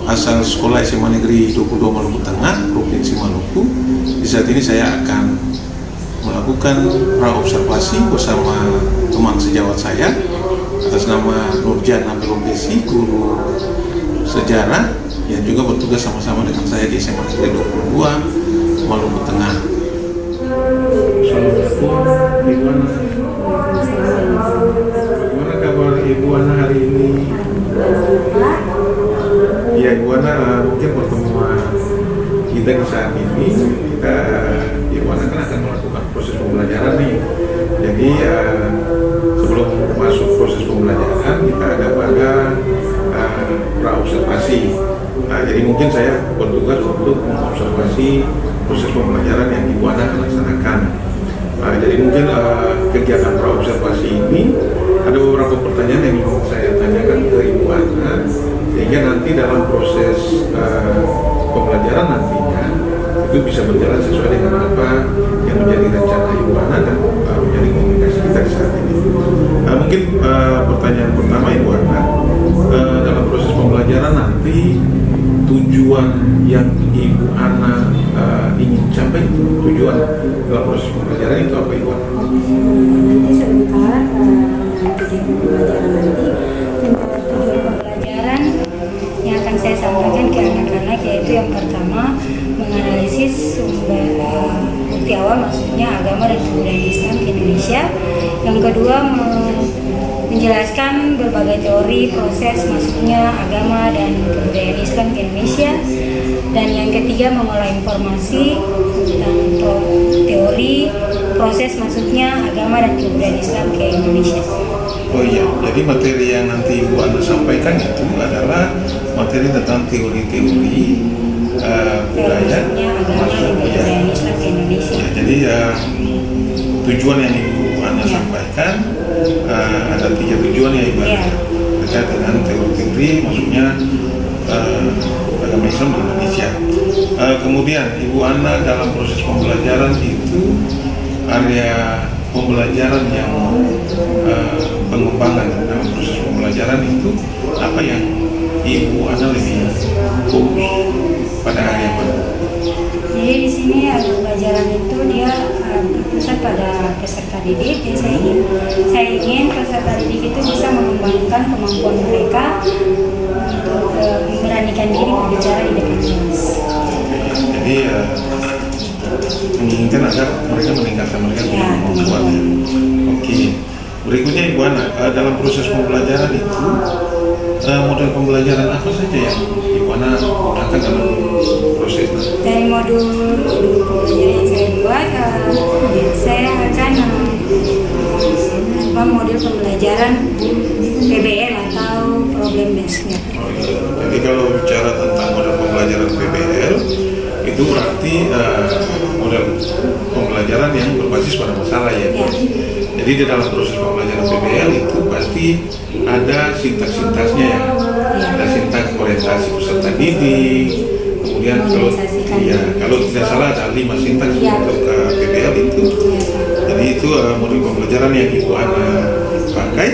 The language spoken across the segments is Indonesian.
asal Sekolah SMA Negeri 22 Maluku Tengah, Provinsi Maluku. Di saat ini saya akan melakukan praobservasi bersama teman sejawat saya atas nama Nurjan Nabilumbesi, guru sejarah yang juga bertugas sama-sama dengan saya di SMA Negeri 22 Maluku Tengah. Assalamualaikum, gimana kabar Ibu Ana hari ini? Ya Ibu Ana, mungkin pertemuan kita di saat ini, Ibu Ana kan akan melakukan proses pembelajaran nih. Jadi sebelum masuk proses pembelajaran kita ada pada praobservasi. Jadi mungkin saya bertugas untuk mengobservasi proses pembelajaran yang Ibu Ana akan laksanakan. Jadi mungkin kegiatan praobservasi ini ada beberapa pertanyaan yang ingin saya tanyakan ke Ibu Ana, sehingga nanti dalam proses pembelajaran nantinya itu bisa berjalan sesuai dengan apa yang menjadi rencana Ibu Ana dan menjadi komunikasi kita di saat ini. Mungkin pertanyaan pertama Ibu Ana, dalam proses pembelajaran nanti tujuan yang Ibu Ana ingin capai, tujuan dalam proses pembelajaran itu apa Ibu Ana? Nanti sebentar tujuan pembelajaran nanti tujuan pembelajaran yang akan saya sampaikan ke anak-anak, yaitu yang pertama menganalisis sumber bukti awal, maksudnya agama dan kebudayaan Islam di Indonesia. Yang kedua menjelaskan berbagai teori proses masuknya agama dan kebudayaan Islam ke Indonesia. Dan yang ketiga mengolah informasi tentang teori proses masuknya agama dan kebudayaan Islam ke Indonesia. Oh iya, jadi materi yang nanti Ibu Ana sampaikan itu adalah materi tentang teori-teori budaya masuk kebudayaan Islam ke Indonesia. Ya, jadi tujuan yang Ibu Ana sampaikan ada 3 tujuan ya Ibu Ana, terkait dengan teori-teori masuknya agama Islam di Indonesia. Kemudian Ibu Ana dalam proses pembelajaran itu area pembelajaran yang pengembangan dalam proses pembelajaran itu apa yang Ibu Ana lebih fokus pada area apa? Jadi di sini pembelajaran itu dia berpusat pada peserta didik. Jadi saya ingin peserta didik itu bisa mengembangkan kemampuan mereka untuk memberanikan diri berbicara di depan kelas. Jadi menginginkan agar mereka meningkatkan kemampuannya. Oke. Berikutnya Ibu Ana, dalam proses pembelajaran itu model pembelajaran apa saja yang Ibu Ana gunakan dalam prosesnya? Dari modul pembelajaran yang saya buat, saya akan model pembelajaran PBL atau problem based. Jadi kalau bicara tentang model pembelajaran PBL itu berarti model pembelajaran yang berbasis pada masalah ya. Jadi di dalam proses pembelajaran PBL itu pasti ada sintaks-sintaksnya ya. Ada sintaks orientasi peserta didik, kemudian kalau tidak salah ada 5 sintaks untuk PBL itu. Jadi itu model pembelajaran yang Ibu Ana pakai.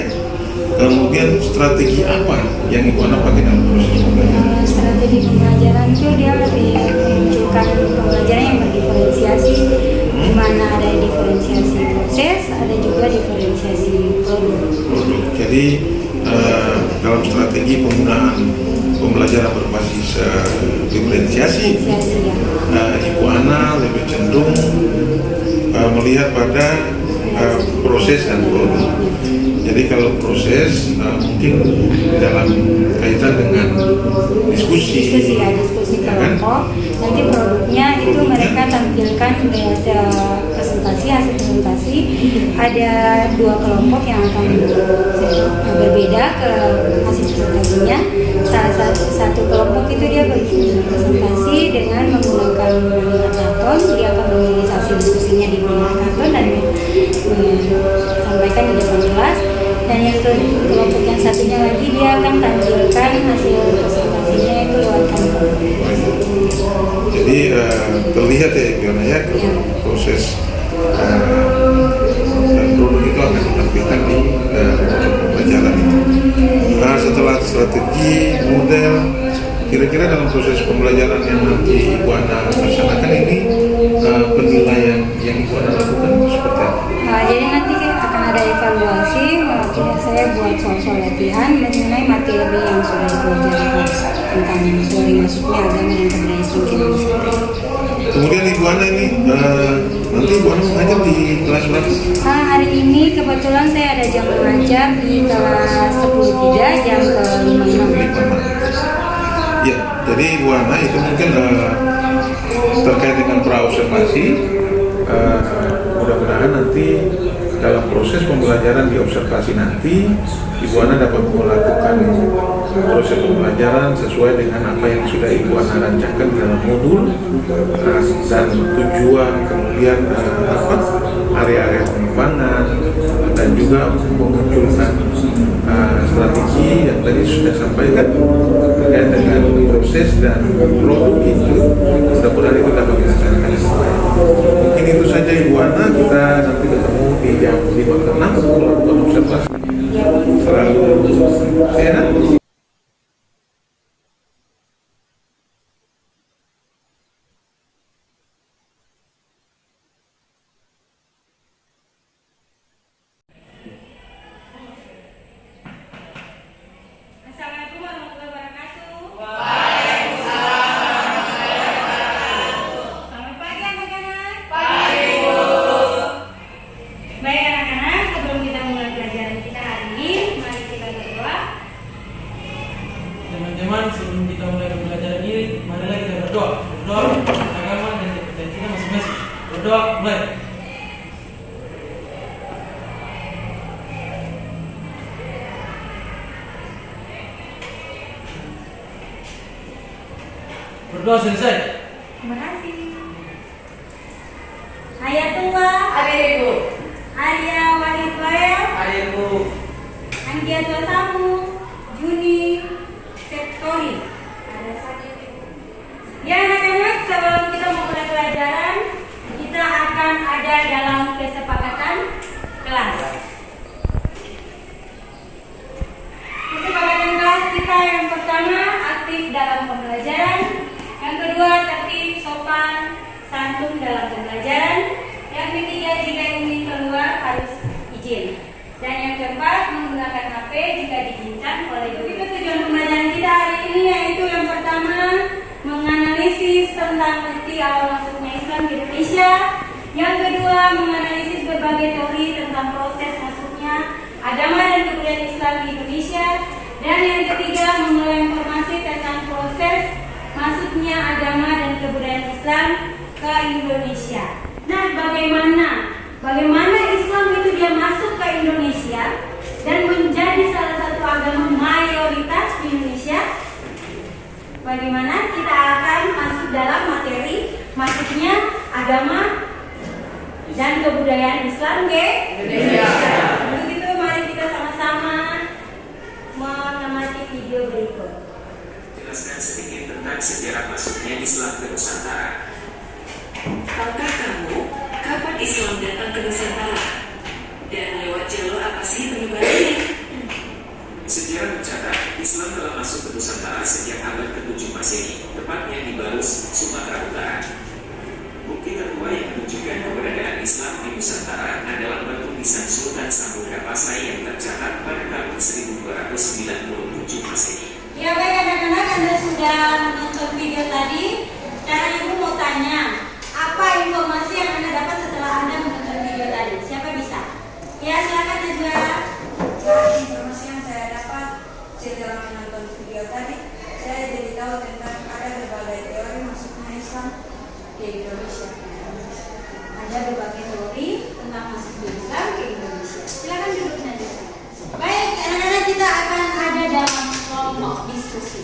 Kemudian strategi apa yang Ibu Ana pakai dalam proses pembelajaran? Strategi pembelajaran itu dia lebih menunjukkan pembelajaran yang berdiferensiasi, di mana ada diferensiasi proses, ada juga diferensiasi produk. Jadi dalam strategi penggunaan pembelajaran berbasis diferensiasi, Ibu Ana lebih cenderung melihat pada proses dan produk. Jadi kalau proses mungkin dalam kaitan dengan diskusi kelompok, nanti produknya itu mereka tampilkan presentasi, hasil presentasi. Ada 2 kelompok yang akan berbeda ke hasil presentasinya. Salah satu kelompok itu dia berpresentasi dengan menggunakan manila karton, dia akan menulis hasil diskusinya di manila karton dan sampaikan di depan kelas. Dan yang kelompok yang satunya lagi dia akan tampilkan hasil presentasinya itu lewat kantor. Jadi terlihat ya Ibu Ana ya proses dan produk itu akan ditampilkan di pembelajaran itu. Nah, setelah strategi, model, kira-kira dalam proses pembelajaran yang nanti Ibu Ana laksanakan ini, penilaian yang Ibu Ana lakukan seperti apa? Jadi nanti akan ada evaluasi, saya buat soal-soal latihan mengenai materi yang sudah dipelajari tentang teori masuknya agama dan kebudayaan Islam ke Indonesia. Kemudian Ibu Ana ini, nanti Ibu Ana mengajar di kelas berapa? Hari ini kebetulan saya ada jam mengajar di kelas 10.3 jam ke 5.6. Ya, jadi Ibu Ana itu mungkin terkait dengan praobservasi, mudah-mudahan nanti dalam proses pembelajaran di observasi nanti Ibu Ana dapat melakukan proses pembelajaran sesuai dengan apa yang sudah Ibu Ana rancangkan dalam modul, dan tujuan, kemudian area-area pengembangan, dan juga memunculkan strategi yang tadi sudah sampaikan terkait dengan proses dan produk itu. Mudah-mudahan itu dapat dilaksanakan dengan baik. Mungkin itu saja Ibu Ana, kita nanti ketemu di jam 5 ke 6 untuk melakukan observasi. Selalu sehat. Assalamualaikum warahmatullahi wabarakatuh. Selamat pagi anak-anak. Pagi, Bu. Baik anak-anak, sebelum kita mulai pelajaran kita hari ini, mari kita berdoa. Teman-teman, sebelum kita mulai pelajaran ini, marilah kita berdoa. Berdoa agama dan kita masing-masing. Berdoa, mulai. Berdoa selesai. Terima kasih. Hayatullah, Ibu. Arya Wahidwaya, Ibu. Anggiatwa Samu, Juni, Septori. Ya anak-anak, sebelum kita mulai pelajaran, kita akan ada dalam kesepakatan kelas. Kesepakatan kelas kita yang pertama, aktif dalam pembelajaran. Yang kedua, tertib, sopan, santun dalam pembelajaran. Yang ketiga, jika ingin keluar harus izin. Dan yang keempat, menggunakan HP jika diizinkan oleh guru. Itu tujuan pembelajaran kita hari ini, yaitu yang pertama, menganalisis tentang bukti awal masuknya Islam di Indonesia. Yang kedua, menganalisis berbagai teori tentang proses masuknya agama dan kebudayaan Islam di Indonesia. Dan yang ketiga, mengulang informasi tentang proses masuknya agama dan kebudayaan Islam ke Indonesia. Nah, bagaimana Islam itu dia masuk ke Indonesia dan menjadi salah satu agama mayoritas di Indonesia? Bagaimana kita akan masuk dalam materi masuknya agama dan kebudayaan Islam ke Indonesia. Untuk itu mari kita sama-sama mengamati video berikut. Jelaskan sedikit tentang sejarah masuknya Islam ke Nusantara. Tahukah kamu kapan Islam datang ke Nusantara? Dan lewat jalur apa sih penyebarannya? Sejarah mencatat Islam telah masuk ke Nusantara sejak abad ke-7 Masehi, tepatnya di Balus, Sumatera Utara. Bukti tertua yang menunjukkan keberadaan Islam di Nusantara adalah batu nisan Sultan Samudra Pasai yang tercatat pada tahun 1297 Masehi. Ya baik anak-anak, Anda sudah menonton video tadi. Sekarang Ibu mau tanya, apa informasi yang Anda dapat setelah Anda menonton video tadi? Siapa bisa? Ya silakan Najwa. Informasi yang saya dapat setelah menonton video tadi, saya jadi tahu tentang ada berbagai teori masuknya Islam ke Indonesia. Ada berbagai teori tentang masuknya Islam ke Indonesia. Silakan duduk Najwa. Baik anak-anak, kita akan ada dalam kelompok diskusi.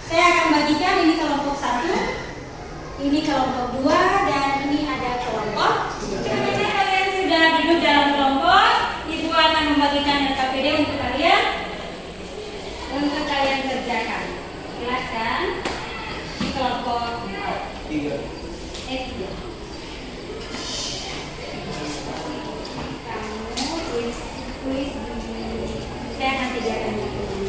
Saya akan bagikan ini kelompok 1, ini kelompok 2, dan ini ada kelompok. Jika kalian sudah duduk dalam kelompok, Ibu akan membagikan RKPD untuk kalian kerjakan. Silakan di kelompok 3. Kamu tulis di, saya akan sediakan buku.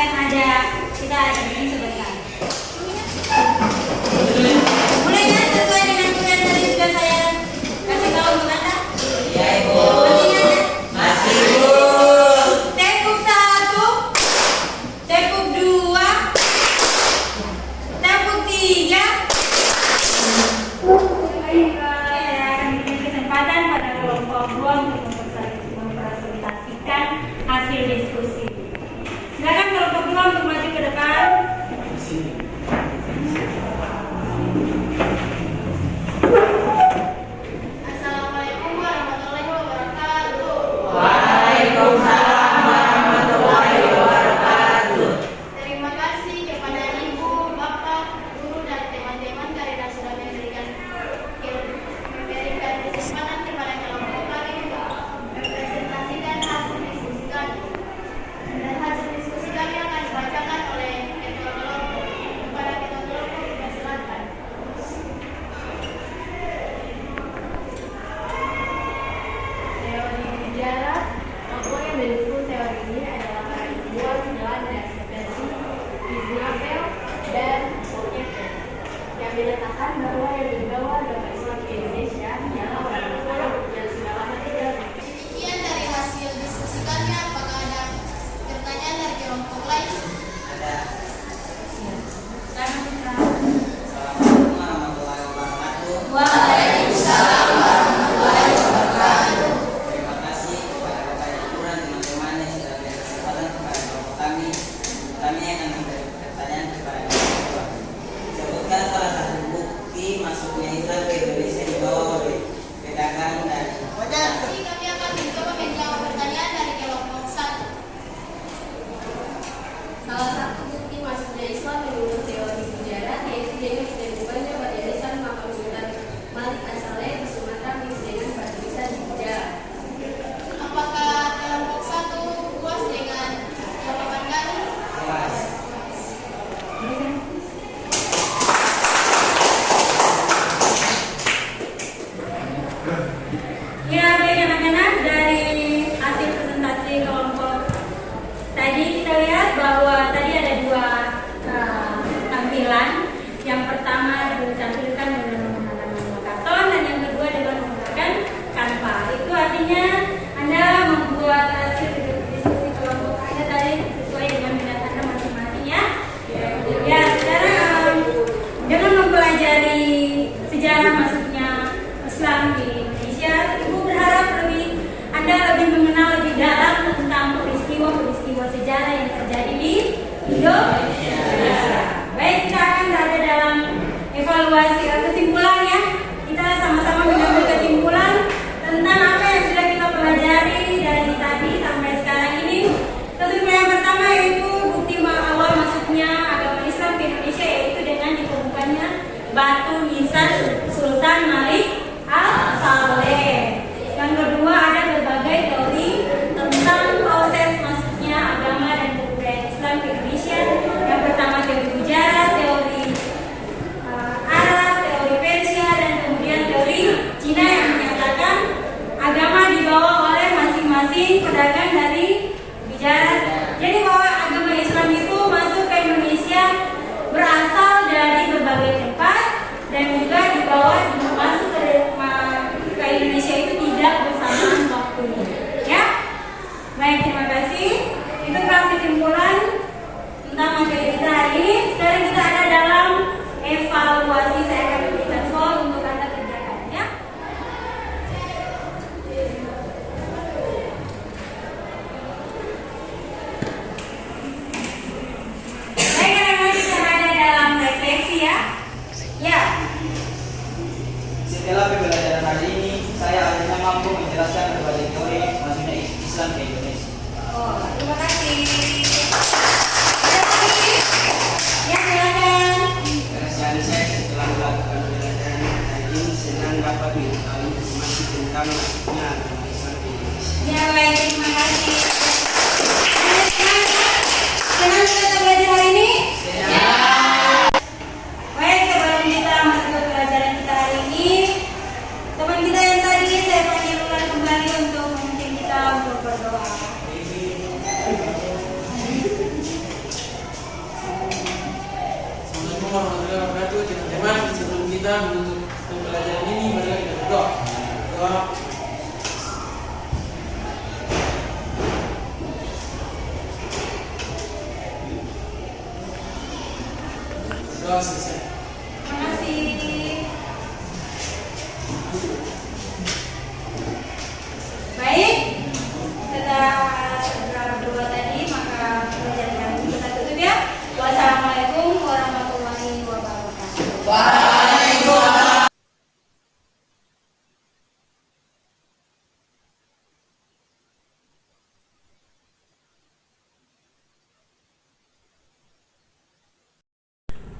akan ada kita ini sebentar. Mulai ya sesuai dengan tugas tadi sudah saya kasih tahu untuk Anda. Ya Ibu. Masih ingat? Masih Ibu. Tepuk 1, tepuk 2, tepuk 3. Saya akan berikan kesempatan pada kelompok 2 untuk mempresentasikan hasil diskusi. Silakan kelompok 2 untuk maju ke depan. Assalamualaikum warahmatullahi wabarakatuh. Waalaikumsalam warahmatullahi wabarakatuh. Terima kasih kepada Ibu, Bapak, Guru, dan teman-teman karena sudah memberikan kesempatan kepada kelompok kami untuk mempresentasikan hasil diskusi kami. Dan hasil diskusi kami akan dibacakan oleh ketua kelompok. Kepada ketua kelompok dipersilakan. Teori sejarah, tokoh yang mendukung teori ini adalah para ilmuwan jalan dan seperti Ismail dan Moyefe yang menyatakan bahwa yang membawa agama Islam ke Indonesia ialah orang Islam yang sudah lama tinggal. Demikian dari hasil diskusi kami. Apakah ada pertanyaan dari kelompok lain? Ada. Assalamualaikum warahmatullahi wabarakatuh. Waalaikumsalam warahmatullahi wabarakatuh. Terima kasih kepada Bapak Ibu dan teman-teman yang sudah beri kesempatan kepada kelompok kami. Kami akan memberi pertanyaan kepada kelompok dua. Sebutkan salah satu bukti masuknya Islam ke Indonesia di bawah oleh pedagang dan Kami akan mencoba menjawab pertanyaan dari kelompok 1. Salah satu bukti masuknya Islam menurut teori sejarah yaitu dengan ditemukannya barisan makam Sultan Malik As-Saleh di Sumatera mix dengan barisan di Gujarat. Apakah kelompok 1 puas dengan jawaban kami? kelas. Ya, baik anak-anak, dari hasil presentasi kelompok tadi kita lihat bahwa tadi ada dua tampilan. Yang pertama ditampilkan dengan menggunakan karton dan yang kedua dengan menggunakan Canva. Itu artinya Anda membuat hasil diskusi kelompok Anda tadi sesuai dengan minat Anda masing-masing ya. Ya, sekarang dengan mempelajari sejarah masuknya Islam di Indonesia, Ibu berharap Anda lebih mengenal lebih dalam tentang peristiwa-peristiwa sejarah yang terjadi di Indonesia. Baik, kita akan berada dalam evaluasi kesimpulan ya. Kita sama-sama mengambil kesimpulan tentang apa yang sudah kita pelajari dari tadi sampai sekarang ini. Kesimpulan yang pertama yaitu bukti awal masuknya agama Islam ke Indonesia yaitu dengan ditemukannya batu nisan Sultan Malik As-Saleh. Yang kedua ada berbagai teori tentang proses masuknya agama dan kebudayaan Islam ke Indonesia. Yang pertama teori Gujarat, teori Arab, teori Persia, dan kemudian teori Cina yang menyatakan agama dibawa oleh masing-masing pedagang dari Gujarat. Jadi bahwa agama Islam itu masuk ke Indonesia berasal dari berbagai tempat dan juga dibawa masuk ke Indonesia itu tidak bersamaan waktunya. Ya, baik, terima kasih. Itu kan kesimpulan tentang materi kita hari ini. Sekarang kita ada dalam evaluasi. Saya akan memberikan soal untuk Anda kerjakan ya. Baik, anak-anak, kita ada dalam refleksi ya. Ya. Setelah pembelajaran hari ini, saya akhirnya mampu menjelaskan berbagai teori masuknya Islam ke Indonesia. Oh, terima kasih. Ada lagi? Ya, silakan. Keresahan saya setelah melakukan pembelajaran hari ini senang dapat mengetahui informasi tentang masuknya agama Islam ke Indonesia. Ya, baik, terima kasih. Anda senang kan? Senang kita belajar hari ini? Baik, sebelum kita masuk ke pelajaran kita hari ini, teman kita yang tadi saya panggil kembali untuk memimpin kita untuk berdoa. Doa selesai. Terima kasih. Baik, setelah berdoa tadi, maka pelajaran kami kita tutup ya. Wassalamualaikum warahmatullahi wabarakatuh.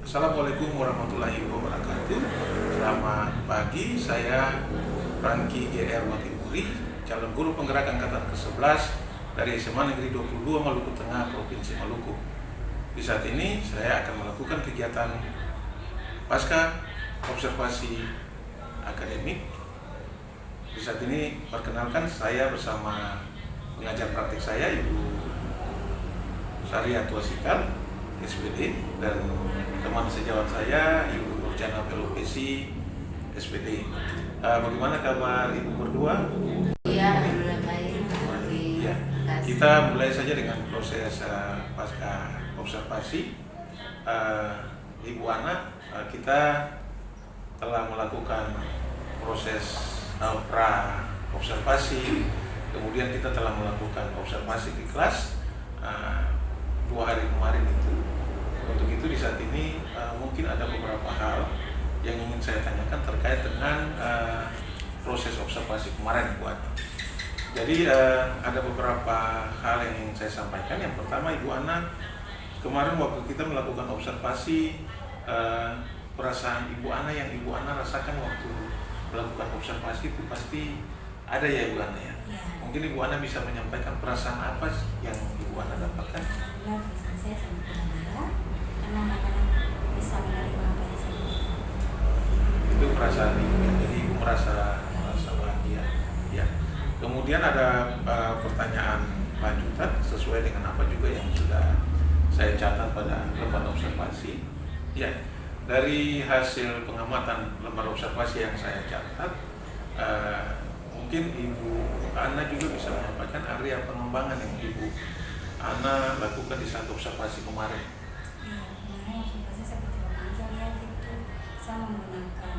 Assalamualaikum warahmatullahi wabarakatuh. Selamat pagi, saya Franky GR Watimuri, calon guru penggerak angkatan ke-11 dari SMA Negeri 22 Maluku Tengah, Provinsi Maluku. Di saat ini saya akan melakukan kegiatan pasca observasi akademik. Di saat ini perkenalkan saya bersama pengajar praktik saya Ibu Sariat Wasikal, SPD, dan teman sejawat saya Ibu Nurjana Velopesi, SPD. Bagaimana kabar Ibu berdua? Iya, alhamdulillah baik. Ya, kita mulai saja dengan proses pasca observasi. Ibu Ana, kita telah melakukan proses pra observasi, kemudian kita telah melakukan observasi di kelas 2 hari kemarin itu. Untuk itu di saat ini mungkin ada beberapa hal yang ingin saya tanyakan terkait dengan proses observasi kemarin, Bu Ana. Jadi ada beberapa hal yang ingin saya sampaikan. Yang pertama, Ibu Ana, kemarin waktu kita melakukan observasi, perasaan Ibu Ana yang Ibu Ana rasakan waktu melakukan observasi itu pasti ada ya, Ibu Ana ya? Ya. Mungkin Ibu Ana bisa menyampaikan perasaan apa yang Ibu Ana dapatkan? Alhamdulillah, perasaan saya sangat bahagia karena anak-anak bisa menerima apa yang saya berikan. Itu perasaan Ibu, jadi Ibu merasa bahagia. Ya. Kemudian ada pertanyaan lanjutan sesuai dengan apa juga yang sudah saya catat pada lembar observasi. Ya, dari hasil pengamatan lembar observasi yang saya catat, mungkin Ibu Ana juga bisa menyampaikan area pengembangan yang Ibu Ana lakukan di saat observasi kemarin. Ya, kemarin observasi seperti Bapak bisa lihat itu saya menggunakan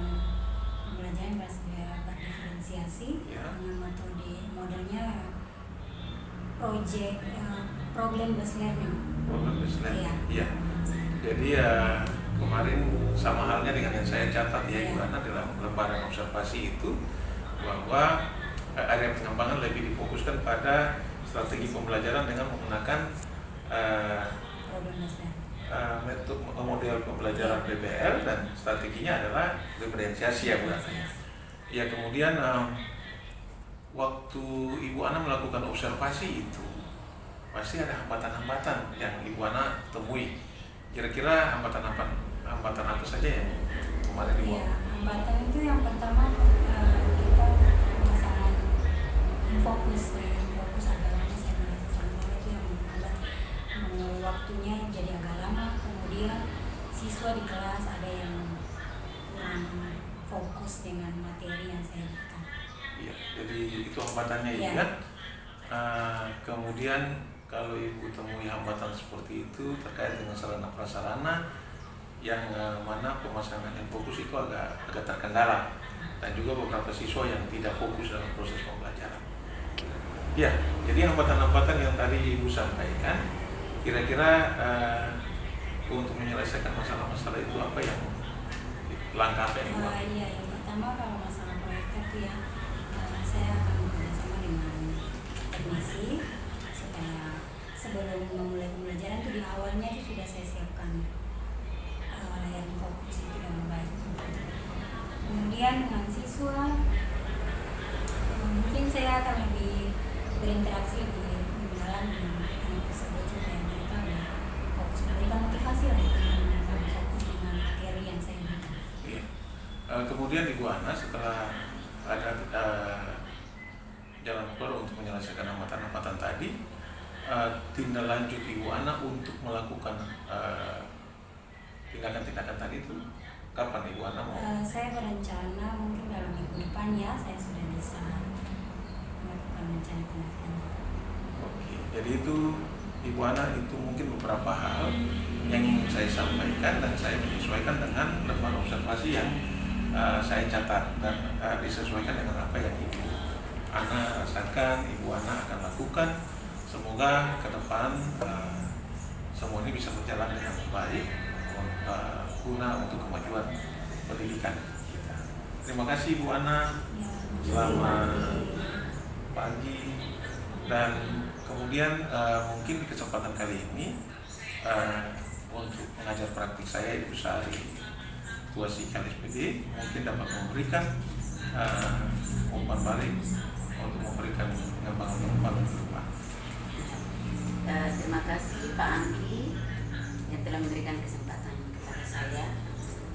pembelajaran berdiferensiasi Ya. dengan modelnya project problem based learning. Problem based learning. Iya. Iya. Jadi kemarin sama halnya dengan yang saya catat ya, Ibu Ana, dalam lembaran observasi itu bahwa area pengembangan lebih difokuskan pada strategi pembelajaran dengan menggunakan Problem based learning. metode model pembelajaran PBL, dan strateginya adalah diferensiasi ya, Bu Ana. Ya, kemudian waktu Ibu Ana melakukan observasi itu pasti ada hambatan-hambatan yang Ibu Ana temui. Kira-kira hambatan apa saja yang kemarin Ibu? Iya, hambatan itu yang pertama kita masalah fokus agak lama, saya merasa sama itu yang membuat waktunya jadi agak lama. Kemudian siswa di kelas ada yang kurang fokus dengan materi yang saya berikan. Iya, jadi itu hambatannya Iya. ya. Kemudian kalau Ibu temui hambatan seperti itu terkait dengan sarana prasarana yang mana pemasangan yang fokus itu agak terkendala, dan juga beberapa siswa yang tidak fokus dalam proses pembelajaran. Ya, jadi hambatan-hambatan yang tadi Ibu sampaikan, kira-kira untuk menyelesaikan masalah-masalah itu apa yang langkah apa yang Ibu ambil? Iya, yang pertama kalau masalah proyektor itu ya, saya akan bekerjasama dengan teknisi supaya sebelum memulai pembelajaran itu di awalnya itu sudah saya siapkan layar fokus itu dengan baik. Kemudian dengan siswa mungkin saya akan lebih berinteraksi lebih mendalam dengan anak tersebut supaya mereka lebih fokus, memberikan motivasi lah dengan mereka fokus dengan materi yang saya berikan. Iya. Kemudian Ibu Ana, setelah ada jalan keluar untuk menyelesaikan hambatan-hambatan tadi, tindak lanjut Ibu Ana untuk melakukan tindakan-tindakan tadi itu kapan Ibu Ana mau? Saya berencana mungkin dalam minggu depan ya saya sudah bisa melakukan rencana tindakan. Oke, jadi itu Ibu Ana, itu mungkin beberapa hal yang ingin saya sampaikan dan saya menyesuaikan dengan lembar observasi yang saya catat dan disesuaikan dengan apa yang Ibu Ana rasakan, Ibu Ana akan lakukan. Semoga ke depan semua ini bisa berjalan dengan baik guna untuk kemajuan pendidikan kita. Terima kasih Ibu Ana. Selamat pagi. Dan kemudian mungkin di kesempatan kali ini untuk mengajar praktik saya Ibu Sari Tuasi KLSPD mungkin dapat memberikan umpan balik untuk memberikan pengembangan ke depan. Terima kasih Pak Angki yang telah memberikan kesempatan kepada saya.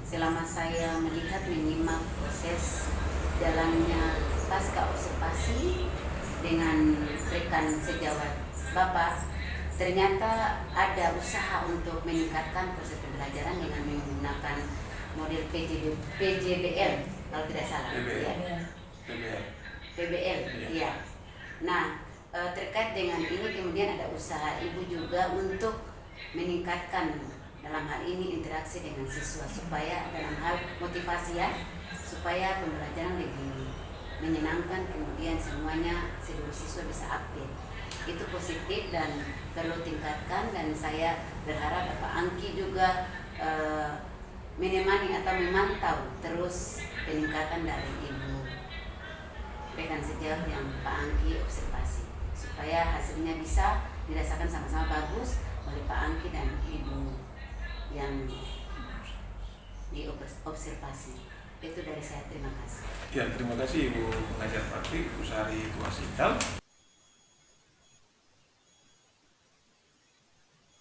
Selama saya melihat menyimak proses jalannya pasca observasi dengan rekan sejawat Bapak, ternyata ada usaha untuk meningkatkan proses pembelajaran dengan menggunakan model PJBL kalau tidak salah. PBL, iya. Nah, terkait dengan ini kemudian ada usaha Ibu juga untuk meningkatkan dalam hal ini interaksi dengan siswa supaya dalam hal motivasi ya, supaya pembelajaran lebih menyenangkan, kemudian semuanya seluruh siswa bisa update. Itu positif dan perlu tingkatkan, dan saya berharap Pak Angki juga menemani atau memantau terus peningkatan dari Ibu rekan sejawat yang Pak Angki observasi, supaya hasilnya bisa dirasakan sama-sama bagus oleh Pak Angki dan Ibu yang diobservasi. Itu dari saya, terima kasih. Ya, terima kasih Ibu pengajar praktik Ibu Sari Tuasi.